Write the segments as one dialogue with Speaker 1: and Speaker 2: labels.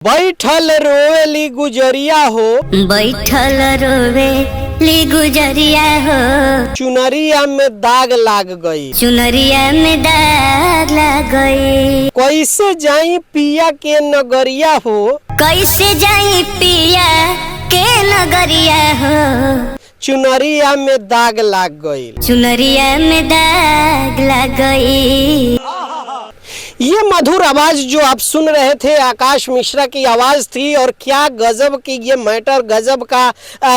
Speaker 1: बैठल रोवेली गुजरिया हो,
Speaker 2: बैठल रोवेली गुजरिया हो,
Speaker 1: चुनरिया में दाग लाग गई,
Speaker 2: चुनरिया में दाग लग गई।
Speaker 1: कैसे जाई पिया के नगरिया हो,
Speaker 2: कैसे जाई पिया के नगरिया हो,
Speaker 1: चुनरिया में दाग लाग गई।
Speaker 2: चुनरिया में दाग लग गई।
Speaker 1: ये मधुर आवाज जो आप सुन रहे थे आकाश मिश्रा की आवाज थी। और क्या गजब की ये मैटर, गजब का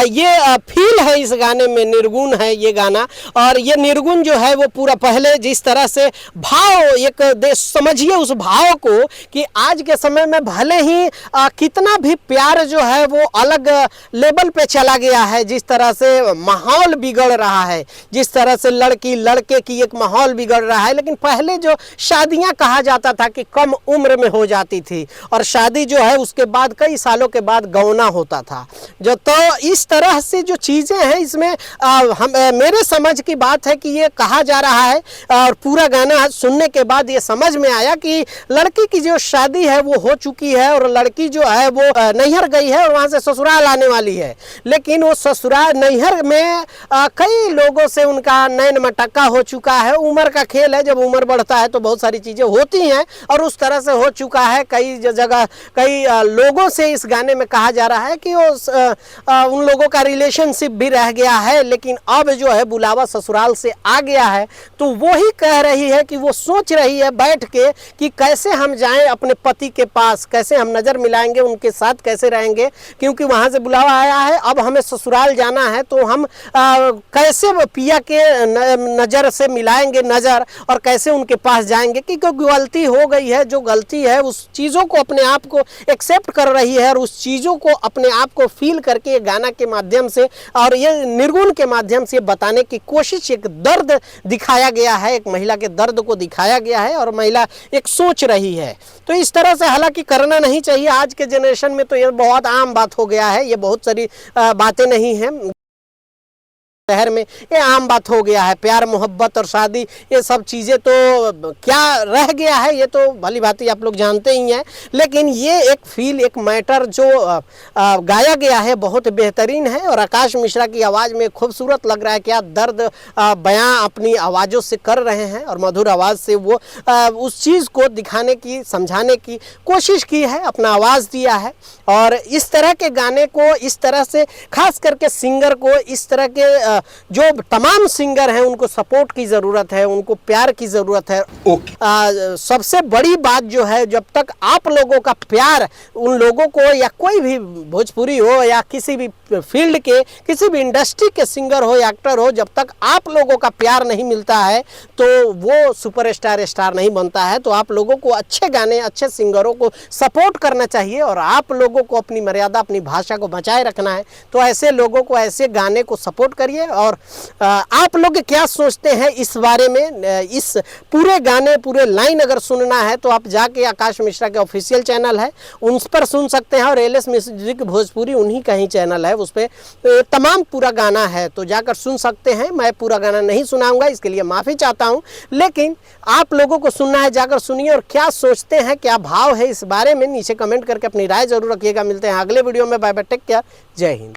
Speaker 1: ये फील है इस गाने में। निर्गुण है ये गाना, और ये निर्गुण जो है वो पूरा पहले जिस तरह से भाव एक समझिए उस भाव को कि आज के समय में भले ही कितना भी प्यार जो है वो अलग लेवल पे चला गया है, जिस तरह से माहौल बिगड़ रहा है, जिस तरह से लड़की लड़के की एक माहौल बिगड़ रहा है। लेकिन पहले जो शादियां कहा जाता था कि कम उम्र में हो जाती थी, और शादी जो है उसके बाद कई सालों के बाद गौना होता था जो। तो इस तरह से जो चीज़ें हैं इसमें मेरे समझ की बात है कि ये कहा जा रहा है, और पूरा गाना सुनने के बाद ये समझ में आया कि लड़की की जो शादी है वो हो चुकी है, और लड़की जो है वो नैहर गई है और वहाँ से ससुराल आने वाली है। लेकिन वो ससुराल नैहर में कई लोगों से उनका नैन मटक्का हो चुका है। उम्र का खेल है, जब उम्र बढ़ता है तो बहुत सारी चीज़ें होती हैं, और उस तरह से हो चुका है। कई जगह कई लोगों से इस गाने में कहा जा रहा है कि वो उन लोगों का रिलेशनशिप भी रह गया है, लेकिन अब जो है बुलावा ससुराल से आ गया है। तो वो ही कह रही है कि वो सोच रही है बैठ के कि कैसे हम जाएं अपने पति के पास, कैसे हम नज़र मिलाएंगे, उनके साथ कैसे रहेंगे, क्योंकि वहाँ से बुलावा आया है। अब हमें ससुराल जाना है, तो हम कैसे पिया के नज़र से मिलाएंगे नज़र, और कैसे उनके पास जाएंगे। क्योंकि गलती हो गई है, जो गलती है उस चीज़ों को अपने आप को एक्सेप्ट कर रही है, और उस चीज़ों को अपने आप को फील करके ये गाना के माध्यम से और ये निर्गुण के माध्यम से बताने की कोशिश, एक दर्द दिखाया गया है, एक महिला के दर्द को दिखाया गया है, और महिला एक सोच रही है। तो इस तरह से हालांकि करना नहीं चाहिए आज के जनरेशन में, तो ये बहुत आम बात हो गया है। ये बहुत सारी बातें नहीं हैं, शहर में ये आम बात हो गया है। प्यार मोहब्बत और शादी ये सब चीज़ें तो क्या रह गया है, ये तो भली भांति आप लोग जानते ही हैं। लेकिन ये एक फील, एक मैटर जो गाया गया है बहुत बेहतरीन है, और आकाश मिश्रा की आवाज़ में खूबसूरत लग रहा है। क्या दर्द बयां अपनी आवाज़ों से कर रहे हैं, और मधुर आवाज़ से वो उस चीज़ को दिखाने की, समझाने की कोशिश की है, अपना आवाज़ दिया है। और इस तरह के गाने को, इस तरह से खास करके सिंगर को, इस तरह के जो तमाम सिंगर हैं उनको सपोर्ट की ज़रूरत है, उनको प्यार की ज़रूरत है। सबसे बड़ी बात जो है, जब तक आप लोगों का प्यार उन लोगों को, या कोई भी भोजपुरी हो या किसी भी फील्ड के, किसी भी इंडस्ट्री के सिंगर हो या एक्टर हो, जब तक आप लोगों का प्यार नहीं मिलता है तो वो सुपरस्टार स्टार नहीं बनता है। तो आप लोगों को अच्छे गाने, अच्छे सिंगरों को सपोर्ट करना चाहिए, और आप लोगों को अपनी मर्यादा, अपनी भाषा को बचाए रखना है। तो ऐसे लोगों को, ऐसे गाने को सपोर्ट करिए। और आप लोग क्या सोचते हैं इस बारे में, इस पूरे गाने, पूरे लाइन अगर सुनना है तो आप जाके आकाश मिश्रा के ऑफिशियल चैनल है उन पर सुन सकते हैं, और एलएस म्यूजिक भोजपुरी उन्हीं का ही चैनल है, उस पर तमाम पूरा गाना है, तो जाकर सुन सकते हैं। मैं पूरा गाना नहीं सुनाऊंगा, इसके लिए माफ़ी चाहता हूं, लेकिन आप लोगों को सुनना है, जाकर सुनिए। और क्या सोचते हैं, क्या भाव है इस बारे में, नीचे कमेंट करके अपनी राय जरूर रखिएगा। मिलते हैं अगले वीडियो में। बाय बाय, टेक केयर, जय हिंद।